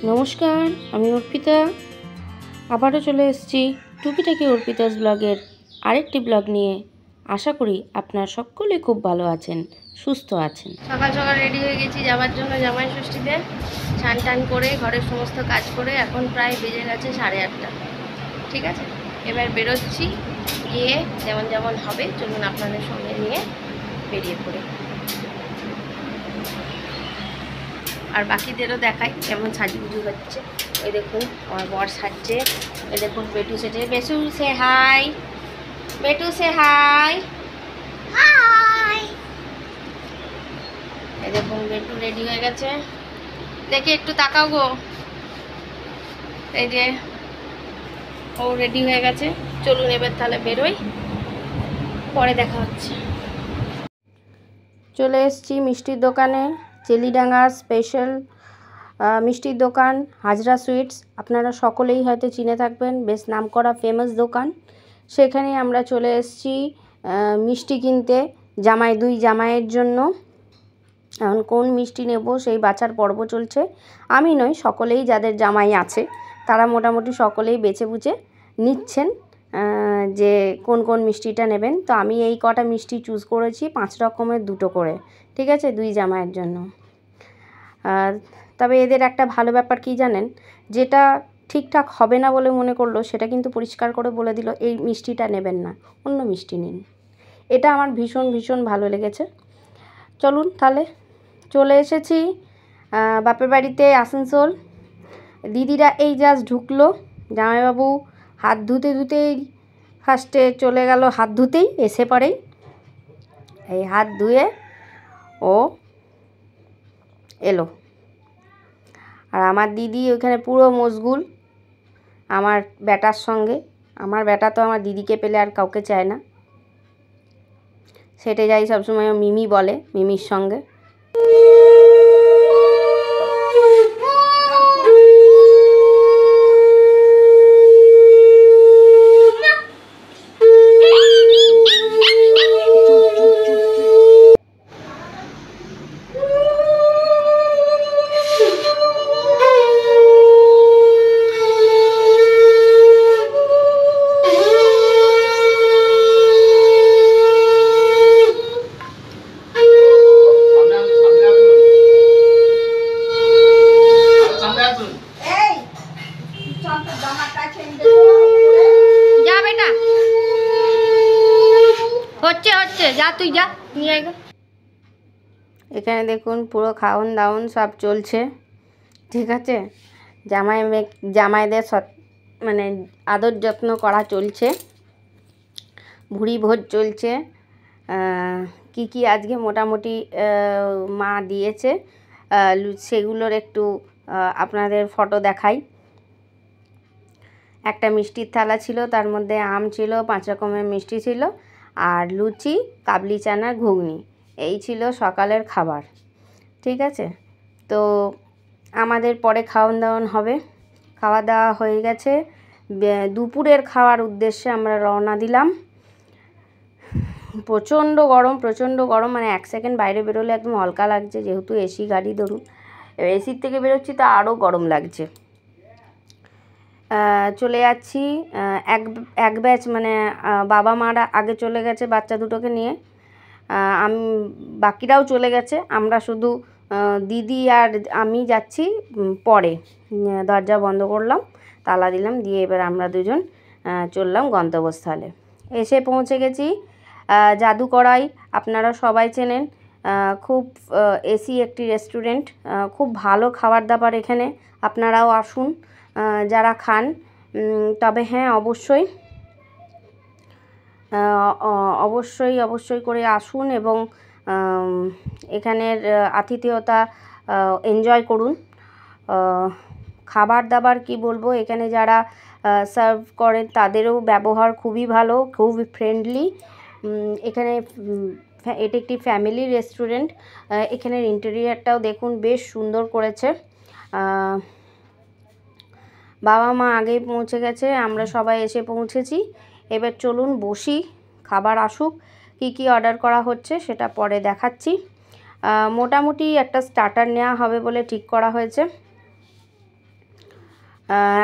নমস্কার, আমি অর্পিতা। আবারও চলে এসেছি টুকিটাকি অর্পিতাস ব্লগের আরেকটি ব্লগ নিয়ে। আশা করি আপনারা সকলে খুব ভালো আছেন, সুস্থ আছেন। সকাল সকাল রেডি হয়ে গেছি যাওয়ার জন্য জামাই ষষ্ঠীতে। স্নান টান করে ঘরের সমস্ত কাজ করে এখন প্রায় বেজে গেছে 8:30। ঠিক আছে, এবার বেরোচ্ছি। গিয়ে যেমন যেমন হবে চলুন আপনাদের সঙ্গে নিয়ে বেরিয়ে পড়ে। আর বাকিদেরও দেখাই কেমন সাজুগুজু হচ্ছে। এই দেখুন আমার বর সাজছে, এই দেখুন বেটু সেজে। বেসু সে হাই, বেটু সে হাই। হাই। এই দেখুন বেটু রেডি হয়ে গেছে, দেখি একটু তাকাও গো। এই যে ও রেডি হয়ে গেছে, চলুন এবার তাহলে বেরোই, পরে দেখা হচ্ছে। চলে এসেছি মিষ্টির দোকানে, চেলিডাঙ্গার স্পেশাল মিষ্টির দোকান হাজরা সুইটস। আপনারা সকলেই হয়তো চিনে থাকবেন, বেশ নামকরা ফেমাস দোকান। সেখানে আমরা চলে এসেছি মিষ্টি কিনতে দুই জামাইয়ের জন্য। এখন কোন মিষ্টি নেব সেই বাছার পর্ব চলছে। আমি নয়, সকলেই যাদের জামাই আছে তারা মোটামুটি সকলেই বেছে বুঝে নিচ্ছেন যে কোন কোন মিষ্টিটা নেবেন। তো আমি এই কটা মিষ্টি চুজ করেছি, 5 রকমের 2টো করে। ঠিক আছে, দুই জামাইয়ের জন্য। তবে এদের একটা ভালো ব্যাপার কি জানেন, যেটা ঠিকঠাক হবে না বলে মনে করলো সেটা কিন্তু পরিষ্কার করে বলে দিল এই মিষ্টিটা নেবেন না, অন্য মিষ্টি নিন। এটা আমার ভীষণ ভীষণ ভালো লেগেছে। চলুন তাহলে, চলে এসেছি বাপের বাড়িতে আসানসোল। দিদিরা এই জাস্ট ঢুকলো, জামাইবাবু হাত ধুতে ধুতেই ফার্স্টে চলে গেল, হাত ধুতেই এসে পড়েই এই হাত ধুয়ে ও এলো। আর আমার দিদি ওইখানে পুরো মশগুল আমার বেটার সঙ্গে। আমার বেটা তো আমার দিদিকে পেলে আর কাউকে চায় না, সেটে যাই সবসময় মিমি বলে, মিমির সঙ্গে। যা বেটা, হচ্ছে হচ্ছে, যা তুই যা নিয়ে আয়। এখানে দেখুন পুরো খাওন দাওন সব চলছে। ঠিক আছে, জামাইদের মানে আদর যত্ন করা চলছে, ভুড়ি ভোজ চলছে। কি কি আজকে মোটামুটি মা দিয়েছে সেগুলোর একটু আপনাদের ফটো দেখাই। একটা মিষ্টির থালা ছিল, তার মধ্যে আম ছিল, 5 রকমের মিষ্টি ছিল, আর লুচি, কাবলি চানা, ঘুগনি। এই ছিল সকালের খাবার। ঠিক আছে, তো আমাদের পরে খাওয়ান দাওয়ান হবে। খাওয়া দাওয়া হয়ে গেছে, দুপুরের খাওয়ার উদ্দেশ্যে আমরা রওনা দিলাম। প্রচণ্ড গরম, মানে 1 সেকেন্ড বাইরে বেরোলে একদম হালকা লাগছে, যেহেতু এসি গাড়ি। ধরুন এসির থেকে বেরোচ্ছি তো আরও গরম লাগছে। চলে যাচ্ছি এক ব্যাচ, মানে বাবা মারা আগে চলে গেছে বাচ্চা দুটোকে নিয়ে, বাকিরাও চলে গেছে। আমরা শুধু দিদি আর আমি যাচ্ছি পরে। দরজা বন্ধ করলাম, তালা দিলাম, দিয়ে এবার আমরা দুজন চললাম গন্তব্যস্থলে। এসে পৌঁছে গেছি জাদুকড়াই, আপনারা সবাই চেনেন। খুব এসি একটি রেস্টুরেন্ট, খুব ভালো খাবার দাবার এখানে। আপনারাও আসুন যারা খান। তবে হ্যাঁ, অবশ্যই করে আসুন এবং এখানের আতিথেয়তা এনজয় করুন। খাবার দাবার কি বলবো, এখানে যারা সার্ভ করেন তাদেরও ব্যবহার খুবই ভালো, খুবই ফ্রেন্ডলি। এখানে এটা একটি ফ্যামিলি রেস্টুরেন্ট। এখানের ইন্টেরিয়ারটাও দেখুন, বেশ সুন্দর করেছে। বাবা মা আগেই পৌঁছে গেছে, আমরা সবাই এসে পৌঁছেছি। এবার চলুন বসি, খাবার আসুক। কি কি অর্ডার করা হচ্ছে সেটা পরে দেখাচ্ছি। মোটামুটি একটা স্টার্টার নেওয়া হবে বলে ঠিক করা হয়েছে।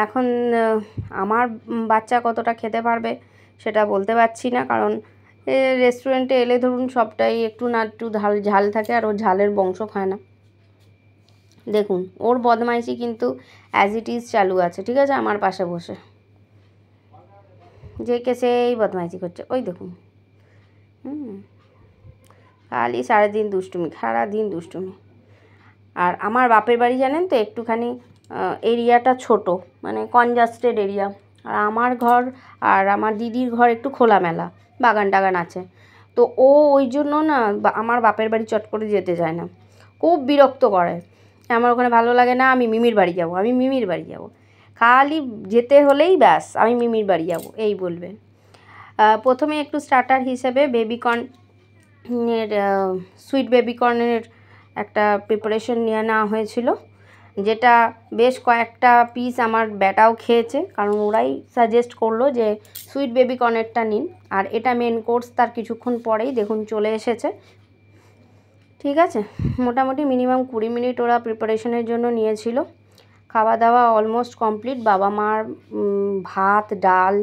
এখন আমার বাচ্চা কতটা খেতে পারবে সেটা বলতে পারছি না, কারণ রেস্টুরেন্টে এলে ধরুন সবটাই একটু না একটু ঝাল থাকে, আর ওর ঝালের বংশ খায় না। দেখুন ওর বদমাইশি কিন্তু অ্যাজ ইট ইজ চালু আছে, ঠিক আছে, আমার পাশে বসে যে কে সেই বদমাইশি করছে, ওই দেখুন। খালি সারাদিন দুষ্টুমি। আর আমার বাপের বাড়ি জানেন তো একটুখানি এরিয়াটা ছোট, মানে কনজাস্টেড এরিয়া। আর আমার ঘর আর আমার দিদির ঘর একটু খোলামেলা, বাগান টাগান আছে। তো ও ওই জন্য না আমার বাপের বাড়ি চট করে যেতে চায় না, খুব বিরক্ত করে। আমার ওখানে ভালো লাগে না, আমি মিমির বাড়ি যাব। খালি যেতে হলেই ব্যাস আমি মিমির বাড়ি যাব এই বলবে। প্রথমে একটু স্টার্টার হিসেবে বেবিকর্নের সুইট বেবিকর্নের একটা প্রিপারেশন নিয়ে নেওয়া হয়েছিল, যেটা বেশ কয়েকটা পিস আমার ব্যাটাও খেয়েছে, কারণ ওরাই সাজেস্ট করলো যে সুইট বেবিকর্নেরটা নিন। আর এটা মেন কোর্স তার কিছুক্ষণ পরেই দেখুন চলে এসেছে, ঠিক আছে। মোটামুটি মিনিমাম 20 মিনিট ওরা প্রিপারেশনের জন্য নিয়েছিল। খাওয়া দাওয়া অলমোস্ট কমপ্লিট। বাবা মার ভাত ডাল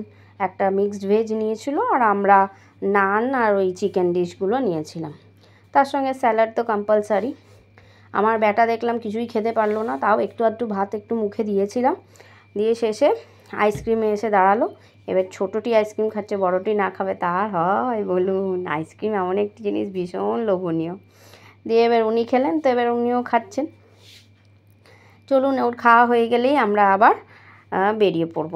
একটা মিক্সড ভেজ নিয়েছিল, আর আমরা নান আর ওই চিকেন ডিশগুলো নিয়েছিলাম। তার সঙ্গে স্যালাড তো কম্পালসারি। আমার ব্যাটা দেখলাম কিছুই খেতে পারলো না, তাও একটু আধটু ভাত একটু মুখে দিয়েছিলাম। দিয়ে শেষে আইসক্রিমে এসে দাঁড়ালো। এবার ছোটোটি আইসক্রিম খাচ্ছে, বড়টি না খাবে তার হয় বলুন? আইসক্রিম এমন একটি জিনিস ভীষণ লোভনীয়। দিয়ে এবার উনি খেলেন, তো এবার উনিও খাচ্ছেন। চলুন ওর খাওয়া হয়ে গেলেই আমরা আবার বেরিয়ে পড়ব।